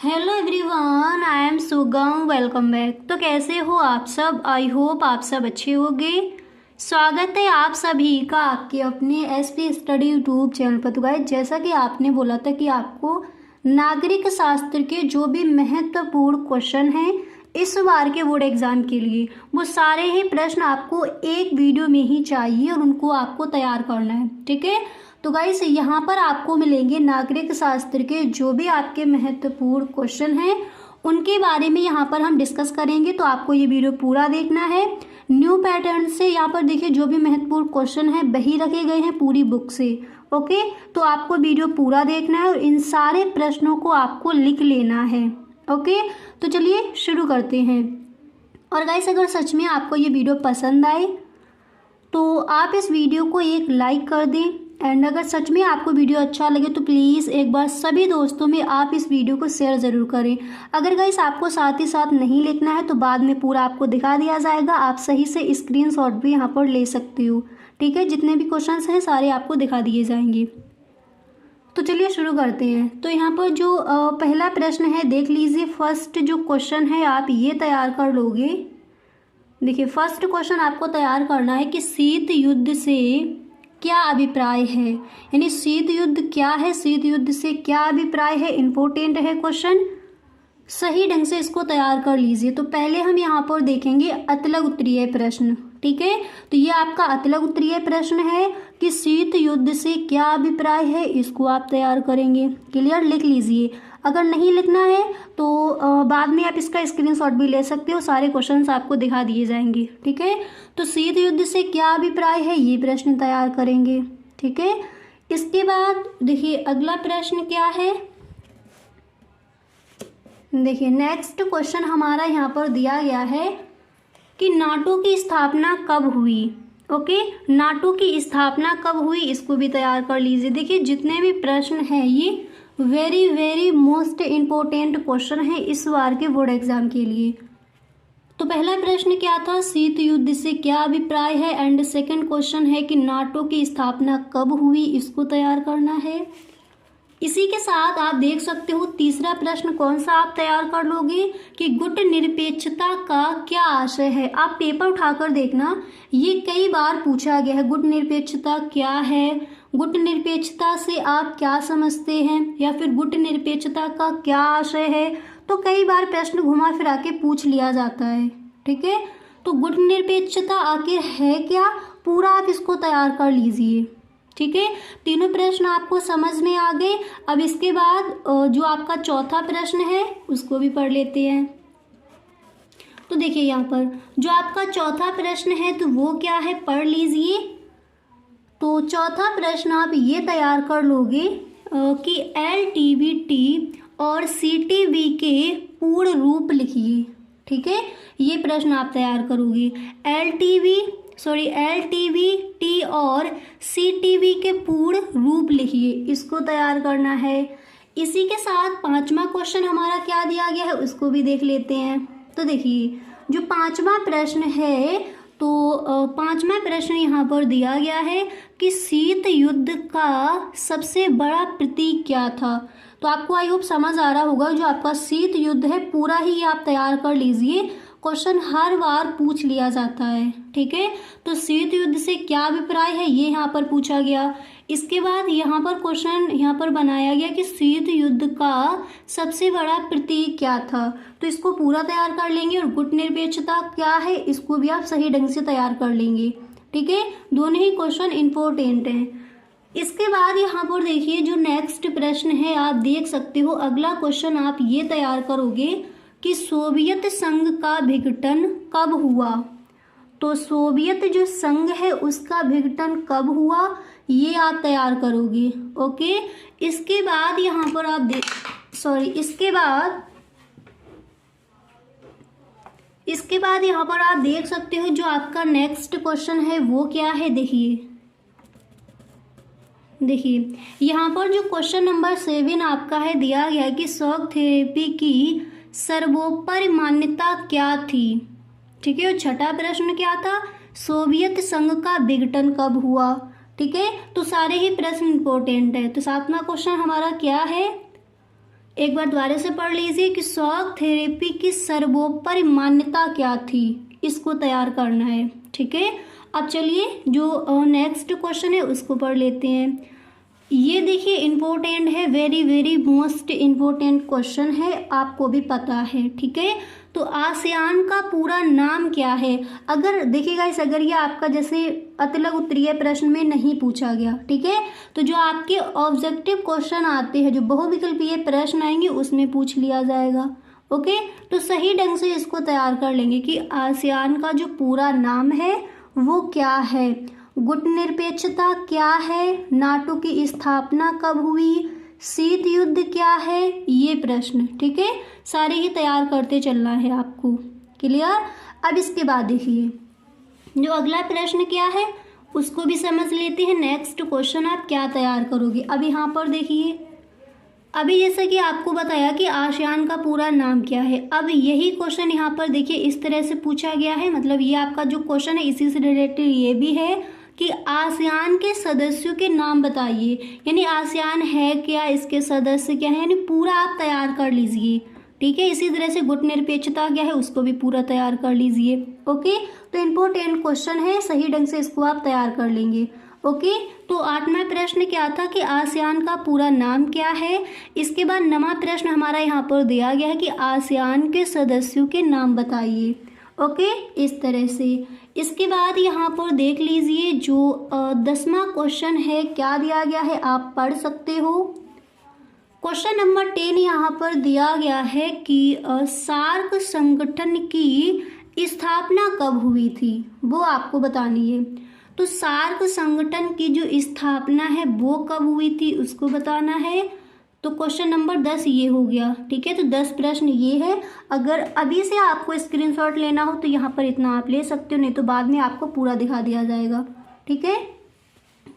Hello everyone, I am सुगम। Welcome back. तो कैसे हो आप सब? आई होप आप सब अच्छे होंगे। स्वागत है आप सभी का आपके अपने एसपी स्टडी यूट्यूब चैनल पर। तो गाइस, जैसा कि आपने बोला था कि आपको नागरिक शास्त्र के जो भी महत्वपूर्ण क्वेश्चन हैं इस बार के बोर्ड एग्जाम के लिए, वो सारे ही प्रश्न आपको एक वीडियो में ही चाहिए और उनको आपको तैयार करना है। ठीक है, तो गाइस यहाँ पर आपको मिलेंगे नागरिक शास्त्र के जो भी आपके महत्वपूर्ण क्वेश्चन हैं उनके बारे में यहाँ पर हम डिस्कस करेंगे। तो आपको ये वीडियो पूरा देखना है। न्यू पैटर्न से यहाँ पर देखिए जो भी महत्वपूर्ण क्वेश्चन है वही रखे गए हैं पूरी बुक से। ओके, तो आपको वीडियो पूरा देखना है और इन सारे प्रश्नों को आपको लिख लेना है। ओके, तो चलिए शुरू करते हैं। और गाइस, अगर सच में आपको ये वीडियो पसंद आए तो आप इस वीडियो को एक लाइक कर दें, एंड अगर सच में आपको वीडियो अच्छा लगे तो प्लीज़ एक बार सभी दोस्तों में आप इस वीडियो को शेयर ज़रूर करें। अगर गाइस आपको साथ ही साथ नहीं लिखना है तो बाद में पूरा आपको दिखा दिया जाएगा, आप सही से स्क्रीनशॉट भी यहाँ पर ले सकते हो। ठीक है, जितने भी क्वेश्चंस हैं सारे आपको दिखा दिए जाएंगे। तो चलिए शुरू करते हैं। तो यहाँ पर जो पहला प्रश्न है देख लीजिए। फर्स्ट जो क्वेश्चन है आप ये तैयार कर लोगे। देखिए, फर्स्ट क्वेश्चन आपको तैयार करना है कि शीत युद्ध से क्या अभिप्राय है, यानी शीत युद्ध क्या है, शीत युद्ध से क्या अभिप्राय है। इंपॉर्टेंट है क्वेश्चन, सही ढंग से इसको तैयार कर लीजिए। तो पहले हम यहाँ पर देखेंगे अतलग उत्तरीय प्रश्न। ठीक है, तो ये आपका अतलग उत्तरीय प्रश्न है कि शीत युद्ध से क्या अभिप्राय है, इसको आप तैयार करेंगे। क्लियर, लिख लीजिए। अगर नहीं लिखना है तो बाद में आप इसका स्क्रीनशॉट भी ले सकते हो, सारे क्वेश्चंस आपको दिखा दिए जाएंगे। ठीक है, तो शीत युद्ध से क्या अभिप्राय है ये प्रश्न तैयार करेंगे। ठीक है, इसके बाद देखिए अगला प्रश्न क्या है। देखिए नेक्स्ट क्वेश्चन हमारा यहाँ पर दिया गया है कि नाटो की स्थापना कब हुई। ओके, नाटो की स्थापना कब हुई इसको भी तैयार कर लीजिए। देखिए जितने भी प्रश्न हैं ये very very most important question है इस बार के बोर्ड एग्जाम के लिए। तो पहला प्रश्न क्या था, शीत युद्ध से क्या अभिप्राय है, एंड सेकंड क्वेश्चन है कि नाटो की स्थापना कब हुई, इसको तैयार करना है। इसी के साथ आप देख सकते हो तीसरा प्रश्न कौन सा आप तैयार कर लोगे कि गुट निरपेक्षता का क्या आशय है। आप पेपर उठाकर देखना, ये कई बार पूछा गया है। गुट निरपेक्षता क्या है, गुट निरपेक्षता से आप क्या समझते हैं, या फिर गुट निरपेक्षता का क्या आशय है। तो कई बार प्रश्न घुमा फिरा के पूछ लिया जाता है। ठीक है, तो गुट निरपेक्षता आखिर है क्या, पूरा आप इसको तैयार कर लीजिए। ठीक है, तीनों प्रश्न आपको समझ में आ गए। अब इसके बाद जो आपका चौथा प्रश्न है उसको भी पढ़ लेते हैं। तो देखिए यहाँ पर जो आपका चौथा प्रश्न है तो वो क्या है, पढ़ लीजिए। तो चौथा प्रश्न आप ये तैयार कर लोगे कि LTBT और CTB के पूर्ण रूप लिखिए। ठीक है, ये प्रश्न आप तैयार करोगे। LTBT और CTB के पूर्ण रूप लिखिए, इसको तैयार करना है। इसी के साथ पांचवा क्वेश्चन हमारा क्या दिया गया है उसको भी देख लेते हैं। तो देखिए जो पांचवा प्रश्न है, तो पांचवा प्रश्न यहाँ पर दिया गया है कि शीत युद्ध का सबसे बड़ा प्रतीक क्या था। तो आपको आई होप समझ आ रहा होगा, जो आपका शीत युद्ध है पूरा ही आप तैयार कर लीजिए, क्वेश्चन हर बार पूछ लिया जाता है। ठीक है, तो शीत युद्ध से क्या अभिप्राय है ये यहाँ पर पूछा गया। इसके बाद यहाँ पर क्वेश्चन यहाँ पर बनाया गया कि शीत युद्ध का सबसे बड़ा प्रतीक क्या था, तो इसको पूरा तैयार कर लेंगे। और गुट निरपेक्षता क्या है इसको भी आप सही ढंग से तैयार कर लेंगे। ठीक है, दोनों ही क्वेश्चन इंपॉर्टेंट हैं। इसके बाद यहाँ पर देखिए जो नेक्स्ट प्रश्न है आप देख सकते हो। अगला क्वेश्चन आप ये तैयार करोगे कि सोवियत संघ का विघटन कब हुआ। तो सोवियत जो संघ है उसका विघटन कब हुआ ये आप तैयार करोगे। ओके, इसके बाद यहाँ पर आप इसके बाद यहाँ पर आप देख सकते हो जो आपका नेक्स्ट क्वेश्चन है वो क्या है। देखिए यहाँ पर जो क्वेश्चन नंबर 7 आपका है दिया गया है कि शॉक थेरेपी की सर्वोपरि मान्यता क्या थी। ठीक है, और छठा प्रश्न क्या था, सोवियत संघ का विघटन कब हुआ। ठीक है, तो सारे ही प्रश्न इंपॉर्टेंट है। तो सातवां क्वेश्चन हमारा क्या है एक बार दोबारा से पढ़ लीजिए कि शॉक थेरेपी की सर्वोपरि मान्यता क्या थी, इसको तैयार करना है। ठीक है, अब चलिए जो नेक्स्ट क्वेश्चन है उसको पढ़ लेते हैं। ये देखिए इम्पोर्टेंट है, very very most important question है, आपको भी पता है। ठीक है, तो आसियान का पूरा नाम क्या है? अगर देखिएगा इस अगर ये आपका जैसे अतिलक उत्तरीय प्रश्न में नहीं पूछा गया, ठीक है, तो जो आपके ऑब्जेक्टिव क्वेश्चन आते हैं, जो बहुविकल्पीय प्रश्न आएंगे उसमें पूछ लिया जाएगा। ओके, तो सही ढंग से इसको तैयार कर लेंगे कि आसियान का जो पूरा नाम है वो क्या है, गुटनिरपेक्षता क्या है, नाटो की स्थापना कब हुई, शीत युद्ध क्या है, ये प्रश्न। ठीक है, सारे ही तैयार करते चलना है आपको। क्लियर? अब इसके बाद देखिए जो अगला प्रश्न क्या है उसको भी समझ लेते हैं। नेक्स्ट क्वेश्चन आप क्या तैयार करोगे। अब यहाँ पर देखिए, अभी जैसा कि आपको बताया कि आसियान का पूरा नाम क्या है, अब यही क्वेश्चन यहाँ पर देखिए इस तरह से पूछा गया है। मतलब ये आपका जो क्वेश्चन है इसी से रिलेटेड ये भी है कि आसियान के सदस्यों के नाम बताइए, यानी आसियान है क्या, इसके सदस्य क्या है, यानी पूरा आप तैयार कर लीजिए। ठीक है, इसी तरह से गुटनिरपेक्षता क्या है उसको भी पूरा तैयार कर लीजिए। ओके, तो इम्पोर्टेंट क्वेश्चन है, सही ढंग से इसको आप तैयार कर लेंगे। ओके, तो 8वां प्रश्न क्या था कि आसियान का पूरा नाम क्या है। इसके बाद 9वां प्रश्न हमारा यहाँ पर दिया गया है कि आसियान के सदस्यों के नाम बताइए। ओके, इस तरह से। इसके बाद यहाँ पर देख लीजिए जो 10वां क्वेश्चन है क्या दिया गया है, आप पढ़ सकते हो। क्वेश्चन नंबर 10 यहाँ पर दिया गया है कि सार्क संगठन की स्थापना कब हुई थी, वो आपको बतानी है। तो सार्क संगठन की जो स्थापना है वो कब हुई थी उसको बताना है। तो क्वेश्चन नंबर 10 ये हो गया। ठीक है, तो 10 प्रश्न ये है। अगर अभी से आपको स्क्रीनशॉट लेना हो तो यहाँ पर इतना आप ले सकते हो, नहीं तो बाद में आपको पूरा दिखा दिया जाएगा। ठीक है,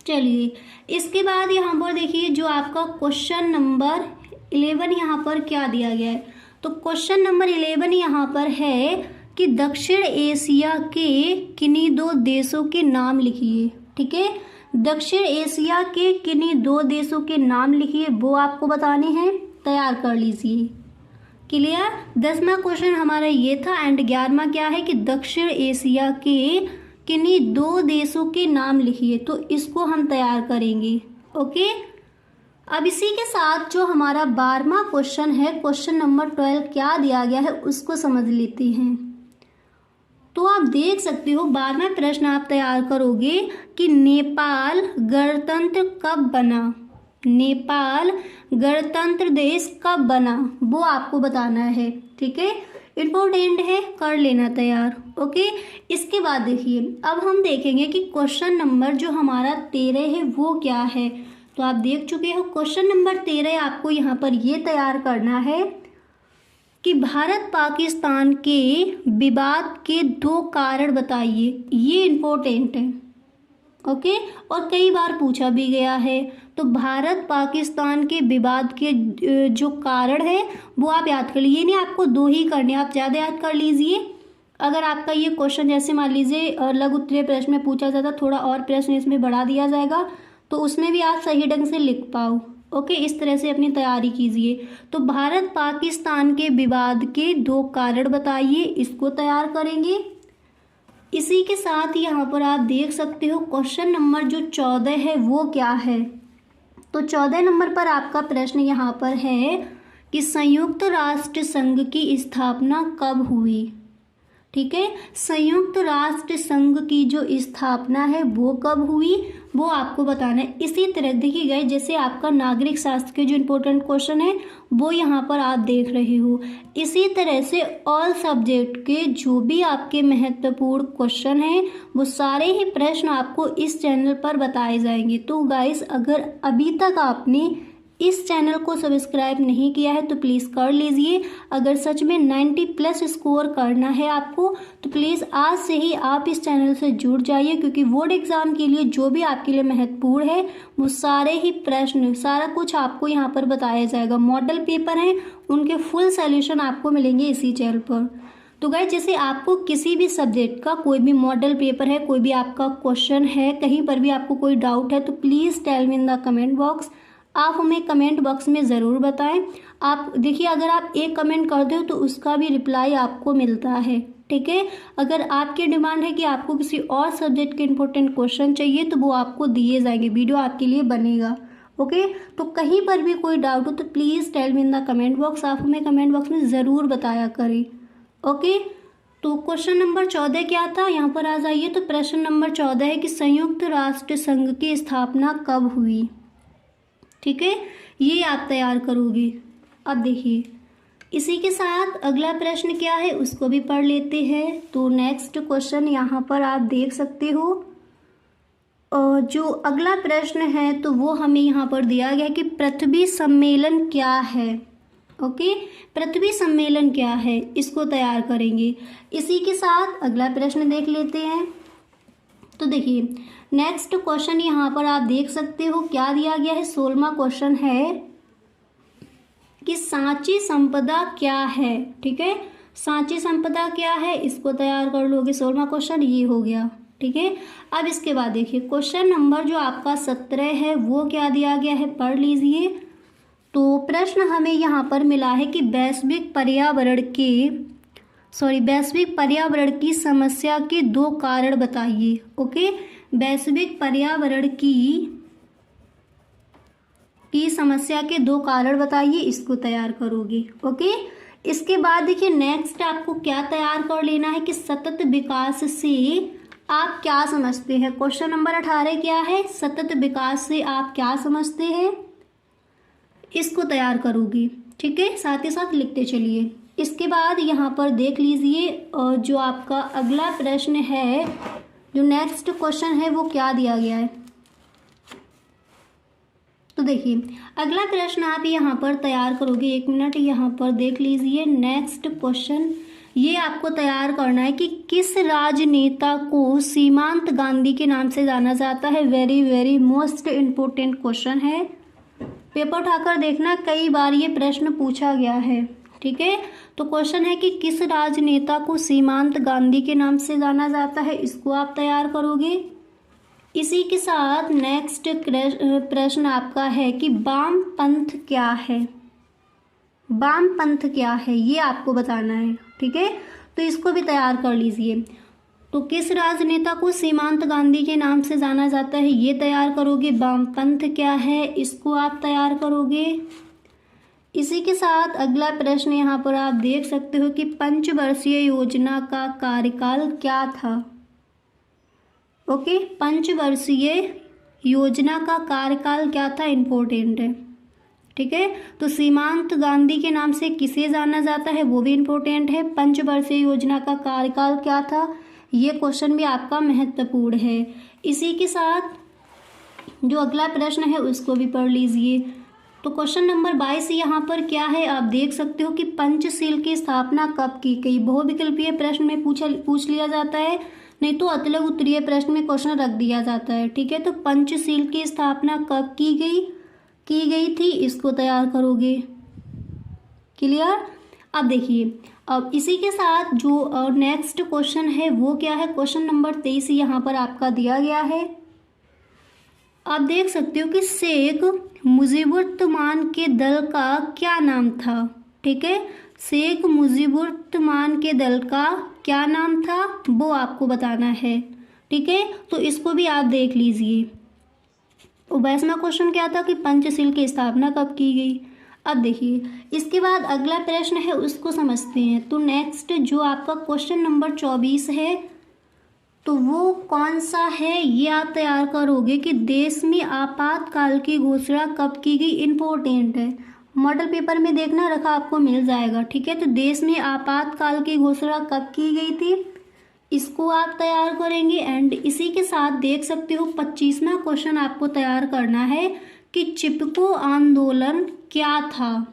चलिए इसके बाद यहाँ पर देखिए जो आपका क्वेश्चन नंबर 11 यहाँ पर क्या दिया गया है। तो क्वेश्चन नंबर 11 यहाँ पर है कि दक्षिण एशिया के किन्हीं 2 देशों के नाम लिखिए। ठीक है, दक्षिण एशिया के किन्हीं 2 देशों के नाम लिखिए, वो आपको बताने हैं, तैयार कर लीजिए। क्लियर? 10वां क्वेश्चन हमारा ये था। एंड 11वां क्या है कि दक्षिण एशिया के किन्हीं 2 देशों के नाम लिखिए, तो इसको हम तैयार करेंगे। ओके, अब इसी के साथ जो हमारा 12वां क्वेश्चन है, क्वेश्चन नंबर 12 क्या दिया गया है उसको समझ लेते हैं। तो आप देख सकते हो 12वां प्रश्न आप तैयार करोगे कि नेपाल गणतंत्र कब बना, नेपाल गणतंत्र देश कब बना, वो आपको बताना है। ठीक है, इम्पोर्टेंट है, कर लेना तैयार। ओके, इसके बाद देखिए अब हम देखेंगे कि क्वेश्चन नंबर जो हमारा 13 है वो क्या है। तो आप देख चुके हो क्वेश्चन नंबर 13 आपको यहाँ पर ये तैयार करना है कि भारत पाकिस्तान के विवाद के 2 कारण बताइए। ये इम्पोर्टेंट है। ओके, और कई बार पूछा भी गया है। तो भारत पाकिस्तान के विवाद के जो कारण है वो आप याद कर लीजिए। नहीं, आपको 2 ही करने, आप ज़्यादा याद कर लीजिए। अगर आपका ये क्वेश्चन जैसे मान लीजिए लघु उत्तरीय प्रश्न में पूछा जाता, थोड़ा और प्रश्न इसमें बढ़ा दिया जाएगा तो उसमें भी आप सही ढंग से लिख पाओ। ओके, इस तरह से अपनी तैयारी कीजिए। तो भारत पाकिस्तान के विवाद के 2 कारण बताइए, इसको तैयार करेंगे। इसी के साथ यहाँ पर आप देख सकते हो क्वेश्चन नंबर जो 14 है वो क्या है। तो 14 नंबर पर आपका प्रश्न यहाँ पर है कि संयुक्त राष्ट्र संघ की स्थापना कब हुई। ठीक है, संयुक्त राष्ट्र संघ की जो स्थापना है वो कब हुई वो आपको बताना है। इसी तरह देखिए गए जैसे आपका नागरिक शास्त्र के जो इम्पोर्टेंट क्वेश्चन है वो यहाँ पर आप देख रहे हो, इसी तरह से ऑल सब्जेक्ट के जो भी आपके महत्वपूर्ण क्वेश्चन हैं वो सारे ही प्रश्न आपको इस चैनल पर बताए जाएंगे। तो गाइस अगर अभी तक आपने इस चैनल को सब्सक्राइब नहीं किया है तो प्लीज़ कर लीजिए। अगर सच में 90+ स्कोर करना है आपको तो प्लीज़ आज से ही आप इस चैनल से जुड़ जाइए, क्योंकि बोर्ड एग्ज़ाम के लिए जो भी आपके लिए महत्वपूर्ण है वो सारे ही प्रश्न, सारा कुछ आपको यहाँ पर बताया जाएगा। मॉडल पेपर हैं उनके फुल सॉल्यूशन आपको मिलेंगे इसी चैनल पर। तो गाइस जैसे आपको किसी भी सब्जेक्ट का कोई भी मॉडल पेपर है, कोई भी आपका क्वेश्चन है, कहीं पर भी आपको कोई डाउट है तो please tell me in the comment box. आप हमें कमेंट बॉक्स में ज़रूर बताएं। आप देखिए, अगर आप एक कमेंट करते हो तो उसका भी रिप्लाई आपको मिलता है, ठीक है। अगर आपकी डिमांड है कि आपको किसी और सब्जेक्ट के इंपॉर्टेंट क्वेश्चन चाहिए तो वो आपको दिए जाएंगे, वीडियो आपके लिए बनेगा, ओके। तो कहीं पर भी कोई डाउट हो तो please tell me in the comment box, आप हमें कमेंट बॉक्स में ज़रूर बताया करें, ओके। तो क्वेश्चन नंबर 14 क्या था, यहाँ पर आ जाइए। तो प्रश्न नंबर 14 है कि संयुक्त राष्ट्र संघ की स्थापना कब हुई, ठीक है, ये आप तैयार करोगे। अब देखिए, इसी के साथ अगला प्रश्न क्या है उसको भी पढ़ लेते हैं। तो नेक्स्ट क्वेश्चन यहाँ पर आप देख सकते हो, जो अगला प्रश्न है तो वो हमें यहाँ पर दिया गया है कि पृथ्वी सम्मेलन क्या है, ओके। पृथ्वी सम्मेलन क्या है, इसको तैयार करेंगे। इसी के साथ अगला प्रश्न देख लेते हैं। तो देखिए, नेक्स्ट क्वेश्चन यहाँ पर आप देख सकते हो क्या दिया गया है। 16वां क्वेश्चन है कि सांची संपदा क्या है, ठीक है। सांची संपदा क्या है, इसको तैयार कर लोगे। 16वां क्वेश्चन ये हो गया, ठीक है। अब इसके बाद देखिए, क्वेश्चन नंबर जो आपका 17 है वो क्या दिया गया है, पढ़ लीजिए। तो प्रश्न हमें यहाँ पर मिला है कि वैश्विक पर्यावरण की समस्या के 2 कारण बताइए, ओके। वैश्विक पर्यावरण की समस्या के 2 कारण बताइए, इसको तैयार करोगे, ओके। इसके बाद देखिए, नेक्स्ट आपको क्या तैयार कर लेना है कि सतत विकास से आप क्या समझते हैं। क्वेश्चन नंबर 18 क्या है, सतत विकास से आप क्या समझते हैं, इसको तैयार करोगे, ठीक है। साथ ही साथ लिखते चलिए। इसके बाद यहाँ पर देख लीजिए, और जो आपका अगला प्रश्न है, जो नेक्स्ट क्वेश्चन है वो क्या दिया गया है। तो देखिए, अगला प्रश्न आप यहाँ पर तैयार करोगे। 1 मिनट यहाँ पर देख लीजिए। नेक्स्ट क्वेश्चन ये आपको तैयार करना है कि किस राजनेता को सीमांत गांधी के नाम से जाना जाता है। Very very most important question है, पेपर उठाकर देखना, कई बार ये प्रश्न पूछा गया है, ठीक है। तो क्वेश्चन है कि किस राजनेता को सीमांत गांधी के नाम से जाना जाता है, इसको आप तैयार करोगे। इसी के साथ नेक्स्ट प्रश्न आपका है कि वामपंथ क्या है। वामपंथ क्या है ये आपको बताना है, ठीक है। तो इसको भी तैयार कर लीजिए। तो किस राजनेता को सीमांत गांधी के नाम से जाना जाता है ये तैयार करोगे। वामपंथ क्या है इसको आप तैयार करोगे। इसी के साथ अगला प्रश्न यहाँ पर आप देख सकते हो कि पंचवर्षीय योजना का कार्यकाल क्या था, ओके। पंचवर्षीय योजना का कार्यकाल क्या था, इम्पोर्टेंट है, ठीक है। तो सीमांत गांधी के नाम से किसे जाना जाता है वो भी इम्पोर्टेंट है। पंचवर्षीय योजना का कार्यकाल क्या था, ये क्वेश्चन भी आपका महत्वपूर्ण है। इसी के साथ जो अगला प्रश्न है उसको भी पढ़ लीजिए। तो क्वेश्चन नंबर 22 यहाँ पर क्या है, आप देख सकते हो कि पंचशील की स्थापना कब की गई। बहुविकल्पीय प्रश्न में पूछ लिया जाता है, नहीं तो अतिलघु उत्तरीय प्रश्न में क्वेश्चन रख दिया जाता है, ठीक है। तो पंचशील की स्थापना कब की गई थी, इसको तैयार करोगे, क्लियर। अब देखिए, अब इसी के साथ जो नेक्स्ट क्वेश्चन है वो क्या है, क्वेश्चन नंबर 23 यहाँ पर आपका दिया गया है। आप देख सकते हो कि शेख मुजीबुर्रहमान के दल का क्या नाम था, ठीक है। शेख मुजीबुर्रहमान के दल का क्या नाम था वो आपको बताना है, ठीक है। तो इसको भी आप देख लीजिए। 22वां क्वेश्चन क्या था कि पंचशील की स्थापना कब की गई। अब देखिए, इसके बाद अगला प्रश्न है उसको समझते हैं। तो नेक्स्ट जो आपका क्वेश्चन नंबर 24 है तो वो कौन सा है ये आप तैयार करोगे कि देश में आपातकाल की घोषणा कब की गई, इम्पोर्टेंट है। मॉडल पेपर में देखना रखा आपको मिल जाएगा, ठीक है। तो देश में आपातकाल की घोषणा कब की गई थी इसको आप तैयार करेंगे। एंड इसी के साथ देख सकते हो 25वां क्वेश्चन आपको तैयार करना है कि चिपको आंदोलन क्या था,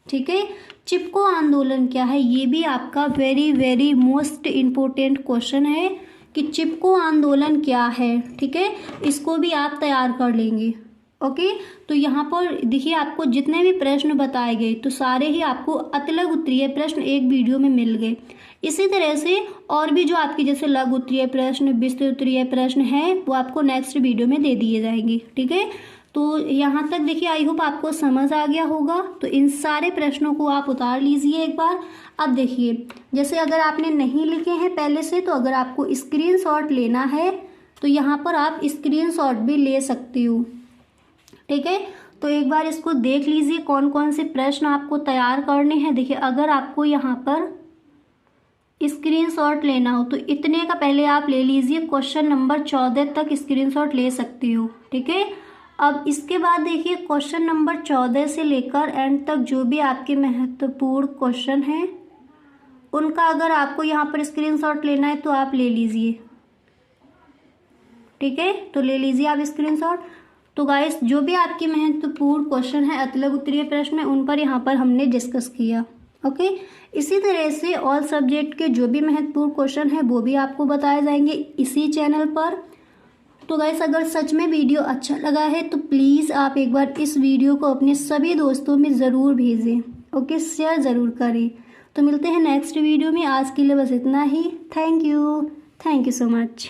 ठीक है। चिपको आंदोलन क्या है ये भी आपका very very most important question है कि चिपको आंदोलन क्या है, ठीक है। इसको भी आप तैयार कर लेंगे, ओके। तो यहाँ पर देखिए, आपको जितने भी प्रश्न बताए गए तो सारे ही आपको अतिलघु उत्तरीय प्रश्न एक वीडियो में मिल गए। इसी तरह से और भी जो आपके जैसे लघु उत्तरीय प्रश्न, विस्तृत उत्तरीय प्रश्न है वो आपको नेक्स्ट वीडियो में दे दिए जाएंगे, ठीक है। तो यहाँ तक देखिए आई होप आपको समझ आ गया होगा। तो इन सारे प्रश्नों को आप उतार लीजिए एक बार। अब देखिए जैसे अगर आपने नहीं लिखे हैं पहले से, तो अगर आपको स्क्रीनशॉट लेना है तो यहाँ पर आप स्क्रीनशॉट भी ले सकती हो, ठीक है। तो एक बार इसको देख लीजिए कौन कौन से प्रश्न आपको तैयार करने हैं। देखिए अगर आपको यहाँ पर स्क्रीनशॉट लेना हो तो इतने का पहले आप ले लीजिए, क्वेश्चन नंबर 14 तक स्क्रीनशॉट ले सकती हो, ठीक है। अब इसके बाद देखिए क्वेश्चन नंबर 14 से लेकर एंड तक जो भी आपके महत्वपूर्ण क्वेश्चन हैं उनका अगर आपको यहाँ पर स्क्रीनशॉट लेना है तो आप ले लीजिए, ठीक है। तो ले लीजिए आप स्क्रीनशॉट। तो गाइस जो भी आपके महत्वपूर्ण क्वेश्चन है अतलग उत्तरीय प्रश्न उन पर यहाँ पर हमने डिस्कस किया, ओके। इसी तरह से ऑल सब्जेक्ट के जो भी महत्वपूर्ण क्वेश्चन है वो भी आपको बताए जाएंगे इसी चैनल पर। तो गाइस अगर सच में वीडियो अच्छा लगा है तो प्लीज़ आप एक बार इस वीडियो को अपने सभी दोस्तों में ज़रूर भेजें, ओके, शेयर ज़रूर करें। तो मिलते हैं नेक्स्ट वीडियो में, आज के लिए बस इतना ही। Thank you so much.